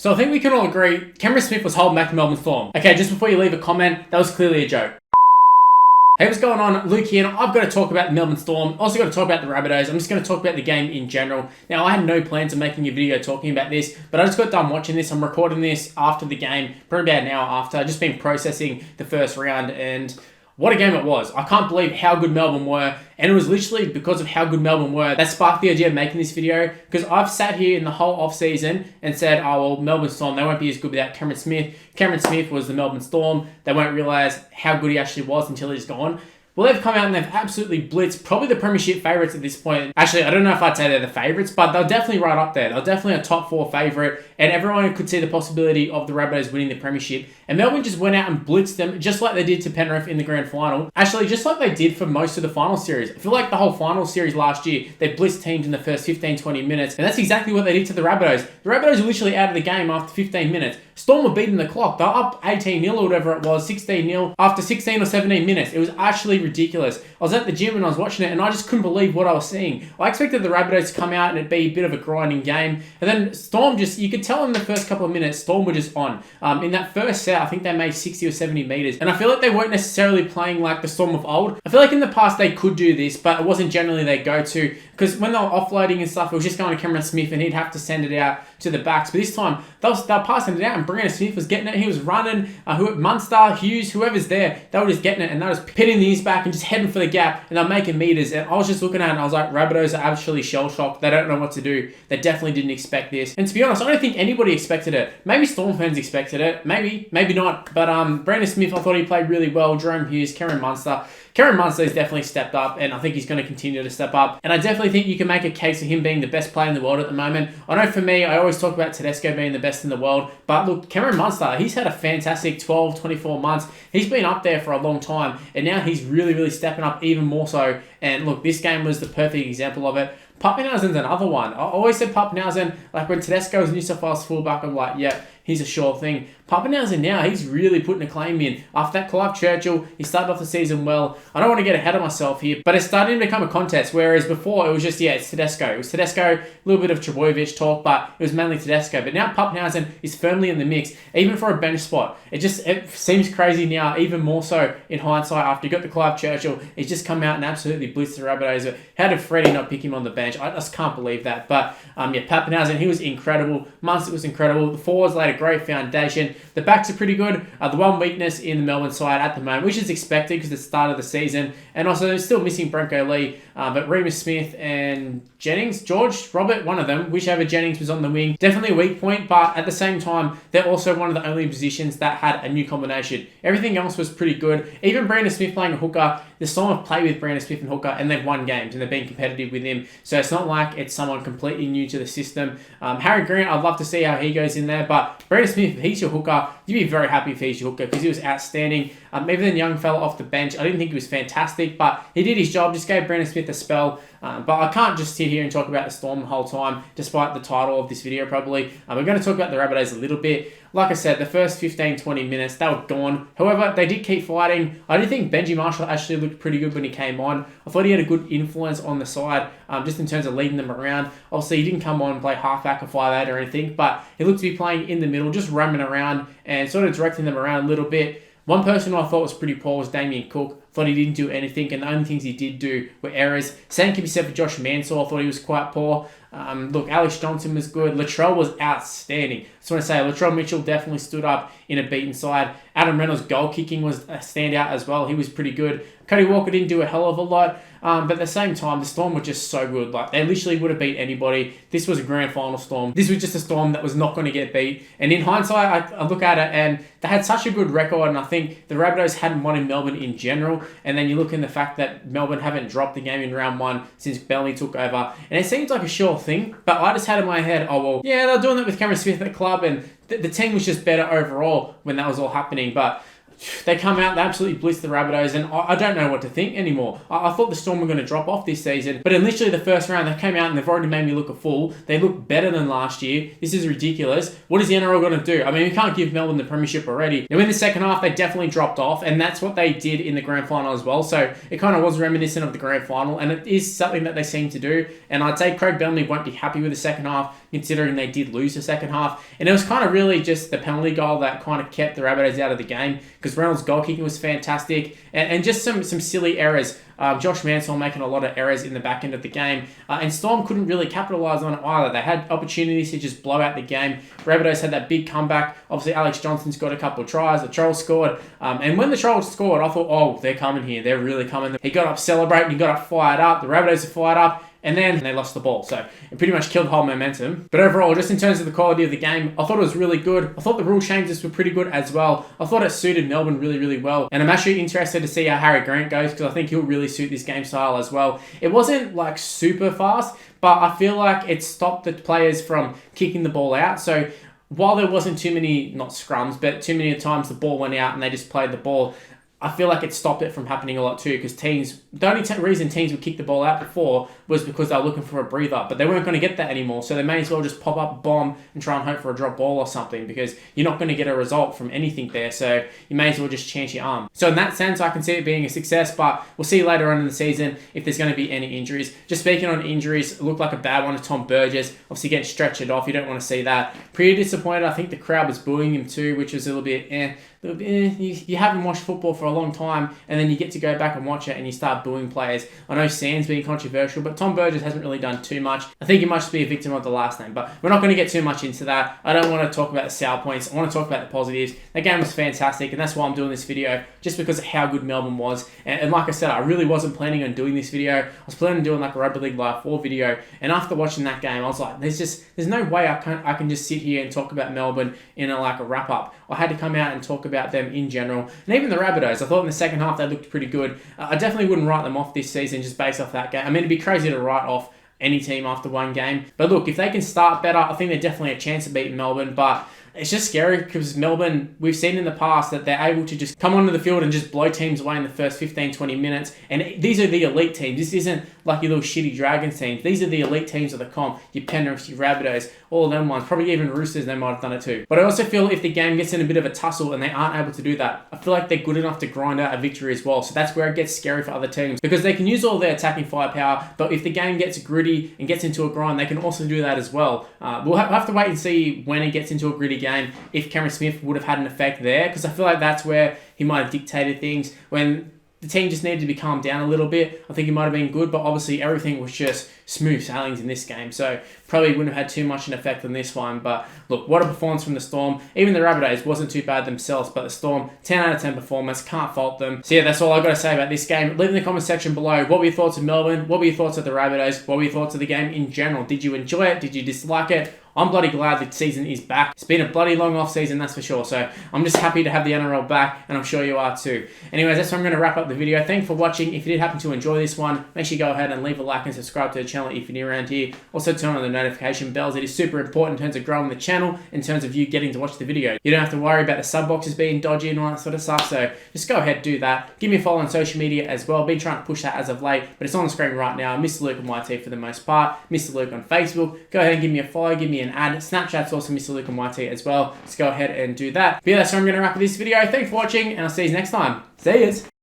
So I think we can all agree Cameron Smith was holding back the Melbourne Storm. Okay, just before you leave a comment, that was clearly a joke. Hey, what's going on? Luke here, and I've got to talk about the Melbourne Storm. Also got to talk about the Rabbitohs. I'm just going to talk about the game in general. Now, I had no plans of making a video talking about this, but I just got done watching this. I'm recording this after the game, probably about an hour after. I've just been processing the first round, and what a game it was. I can't believe how good Melbourne were, and it was literally because of how good Melbourne were that sparked the idea of making this video, because I've sat here in the whole off-season and said, oh, well, Melbourne Storm, they won't be as good without Cameron Smith. Cameron Smith was the Melbourne Storm. They won't realise how good he actually was until he's gone. Well, they've come out and they've absolutely blitzed probably the premiership favourites at this point. Actually, I don't know if I'd say they're the favourites, but they're definitely right up there. They're definitely a top 4 favourite, and everyone could see the possibility of the Rabbitohs winning the premiership. And Melbourne just went out and blitzed them, just like they did to Penrith in the grand final. Actually, just like they did for most of the final series. I feel like the whole final series last year, they blitzed teams in the first 15-20 minutes, and that's exactly what they did to the Rabbitohs. The Rabbitohs were literally out of the game after 15 minutes. Storm were beating the clock. They're up 18-0 or whatever it was, 16-0 after 16 or 17 minutes. It was actually ridiculous. I was at the gym and I was watching it, and I just couldn't believe what I was seeing. I expected the Rabbitohs to come out and it'd be a bit of a grinding game. And then Storm just, you could tell in the first couple of minutes, Storm were just on. In that first set, I think they made 60 or 70 meters. And I feel like they weren't necessarily playing like the Storm of old. I feel like in the past they could do this, but it wasn't generally their go-to. Because when they were offloading and stuff, it was just going to Cameron Smith and he'd have to send it out to the backs. But this time, they were passing it out and Brandon Smith was getting it. He was running. Munster, Hughes, whoever's there, they were just getting it and they were just pinning these back and just heading for the gap and they're making meters. And I was just looking at it and I was like, Rabbitohs are actually shell-shocked. They don't know what to do. They definitely didn't expect this. And to be honest, I don't think anybody expected it. Maybe Storm fans expected it. Maybe not. But Brandon Smith, I thought he played really well. Jerome Hughes, Cameron Munster has definitely stepped up, and I think he's going to continue to step up. And I definitely think you can make a case of him being the best player in the world at the moment. I know for me, I always talk about Tedesco being the best in the world, but look, Cameron Munster, he's had a fantastic 12, 24 months. He's been up there for a long time, and now he's really stepping up even more so. And look, this game was the perfect example of it. Pappenhausen's another one. I always said Pappenhausen, like when Tedesco was New South Wales fullback, I'm like, yeah, he's a sure thing. Pappenhausen now, he's really putting a claim in. After that Clive Churchill, he started off the season well. I don't want to get ahead of myself here, but it's starting to become a contest, whereas before it was just, it's Tedesco. It was Tedesco, a little bit of Trbojevic talk, but it was mainly Tedesco. But now Pappenhausen is firmly in the mix, even for a bench spot. It seems crazy now, even more so in hindsight after he got the Clive Churchill. He's just come out and absolutely blitzed the Rabbitohs. How did Freddie not pick him on the bench? I just can't believe that. But Pappenhausen, he was incredible. Munster was incredible. The forwards laid a great foundation. The backs are pretty good. The one weakness in the Melbourne side at the moment, which is expected because it's the start of the season, and also they're still missing Bronco Lee, but Remus Smith and George, Robert, one of them, whichever Jennings was on the wing, definitely a weak point, but at the same time, they're also one of the only positions that had a new combination. Everything else was pretty good. Even Brandon Smith playing a hooker, the Storm have played with Brandon Smith and hooker, and they've won games, and they've been competitive with him, so it's not like it's someone completely new to the system. Harry Grant, I'd love to see how he goes in there, but Brandon Smith, if he's your hooker, you'd be very happy if he's your hooker because he was outstanding. Even the young fella off the bench, I didn't think he was fantastic, but he did his job, just gave Brandon Smith a spell. But I can't just sit here and talk about the Storm the whole time, despite the title of this video probably. We're going to talk about the Rabbitohs a little bit. Like I said, the first 15-20 minutes, they were gone. However, they did keep fighting. I did think Benji Marshall actually looked pretty good when he came on. I thought he had a good influence on the side, just in terms of leading them around. Obviously, he didn't come on and play halfback or 5'8" or anything, but he looked to be playing in the middle, just roaming around and sort of directing them around a little bit. One person who I thought was pretty poor was Damien Cook. Thought he didn't do anything, and the only things he did do were errors. Same can be said for Josh Mansour. I thought he was quite poor. Look, Alex Johnson was good. Latrell was outstanding. I just want to say, Latrell Mitchell definitely stood up in a beaten side. Adam Reynolds' goal kicking was a standout as well. He was pretty good. Cody Walker didn't do a hell of a lot, but at the same time, the Storm were just so good. Like, they literally would have beat anybody. This was a grand final Storm. This was just a Storm that was not going to get beat. And in hindsight, I look at it, and they had such a good record, and I think the Rabbitohs hadn't won in Melbourne in general. And then you look in the fact that Melbourne haven't dropped the game in round 1 since Bellamy took over. And it seems like a sure thing, but I just had in my head, oh, well, yeah, they're doing that with Cameron Smith at the club, and the team was just better overall when that was all happening. But they come out, they absolutely blitz the Rabbitohs, and I don't know what to think anymore. I thought the Storm were going to drop off this season, but in literally the first round, they came out and they've already made me look a fool. They look better than last year. This is ridiculous. What is the NRL going to do? I mean, we can't give Melbourne the premiership already. Now, in the second half, they definitely dropped off, and that's what they did in the grand final as well. So it kind of was reminiscent of the grand final, and it is something that they seem to do. And I'd say Craig Bellamy won't be happy with the second half, considering they did lose the second half. And it was kind of really just the penalty goal that kind of kept the Rabbitohs out of the game, because Reynolds' goal kicking was fantastic, and just some silly errors. Josh Mansell making a lot of errors in the back end of the game, and Storm couldn't really capitalise on it either. They had opportunities to just blow out the game. Rabbitohs had that big comeback. Obviously, Alex Johnson's got a couple of tries. The Trolls scored, and when the Trolls scored, I thought, oh, they're coming here. They're really coming. He got up celebrating. He got up fired up. The Rabbitohs are fired up. And then they lost the ball. So it pretty much killed the whole momentum. But overall, just in terms of the quality of the game, I thought it was really good. I thought the rule changes were pretty good as well. I thought it suited Melbourne really, really well. And I'm actually interested to see how Harry Grant goes, because I think he'll really suit this game style as well. It wasn't like super fast, but I feel like it stopped the players from kicking the ball out. So while there wasn't too many, not scrums, but too many times the ball went out and they just played the ball, I feel like it stopped it from happening a lot too, because the only reason teams would kick the ball out before was because they were looking for a breather, but they weren't going to get that anymore, so they may as well just pop up a bomb and try and hope for a drop ball or something, because you're not going to get a result from anything there, so you may as well just chance your arm. So in that sense, I can see it being a success, but we'll see later on in the season if there's going to be any injuries. Just speaking on injuries, it looked like a bad one to Tom Burgess, obviously getting stretchered off. You don't want to see that. Pretty disappointed. I think the crowd was booing him too, which was a little bit you haven't watched football for a long time, and then you get to go back and watch it and you start booing players. I know Sam's being controversial, but Tom Burgess hasn't really done too much. I think he might just be a victim of the last name, but we're not going to get too much into that. I don't want to talk about the sour points. I want to talk about the positives. The game was fantastic, and that's why I'm doing this video, just because of how good Melbourne was. And like I said, I really wasn't planning on doing this video. I was planning on doing like a Rugby League Live 4 video, and after watching that game, I was like, there's no way I can just sit here and talk about Melbourne in a wrap up. I had to come out and talk about them in general. And even the Rabbitohs, I thought in the second half they looked pretty good. I definitely wouldn't write them off this season just based off that game. I mean, it'd be crazy to write off any team after one game. But look, if they can start better, I think they're definitely a chance of beating Melbourne. But it's just scary, because Melbourne, we've seen in the past that they're able to just come onto the field and just blow teams away in the first 15, 20 minutes. And these are the elite teams. This isn't like your little shitty Dragons teams. These are the elite teams of the comp. Your Penriths, your Rabbitohs, all of them ones. Probably even Roosters, they might have done it too. But I also feel if the game gets in a bit of a tussle and they aren't able to do that, I feel like they're good enough to grind out a victory as well. So that's where it gets scary for other teams, because they can use all their attacking firepower, but if the game gets gritty and gets into a grind, they can also do that as well. We'll have to wait and see when it gets into a gritty game if Cameron Smith would have had an effect there, because I feel like that's where he might have dictated things. When the team just needed to be calmed down a little bit, I think he might have been good, but obviously everything was just smooth sailings in this game, so probably wouldn't have had too much an effect on this one. But look, what a performance from the Storm. Even the Rabbitohs wasn't too bad themselves, but the Storm, 10 out of 10 performance, can't fault them. So yeah, that's all I've got to say about this game. Leave in the comment section below, what were your thoughts of Melbourne? What were your thoughts of the Rabbitohs? What were your thoughts of the game in general? Did you enjoy it? Did you dislike it? I'm bloody glad the season is back. It's been a bloody long off season, that's for sure. So I'm just happy to have the NRL back, and I'm sure you are too. Anyways, that's where I'm going to wrap up the video. Thanks for watching. If you did happen to enjoy this one, make sure you go ahead and leave a like and subscribe to the channel if you're new around here. Also turn on the notification bells. It is super important in terms of growing the channel, in terms of you getting to watch the video. You don't have to worry about the sub boxes being dodgy and all that sort of stuff. So just go ahead, do that. Give me a follow on social media as well. Been trying to push that as of late, but it's on the screen right now. Mr. Luke on YT for the most part. Mr. Luke on Facebook. Go ahead and give me a follow. Give me an ad. Snapchat's also Mr. Luke on YT as well. Let's go ahead and do that. But yeah, that's where I'm going to wrap up this video. Thanks for watching, and I'll see you next time. See yous.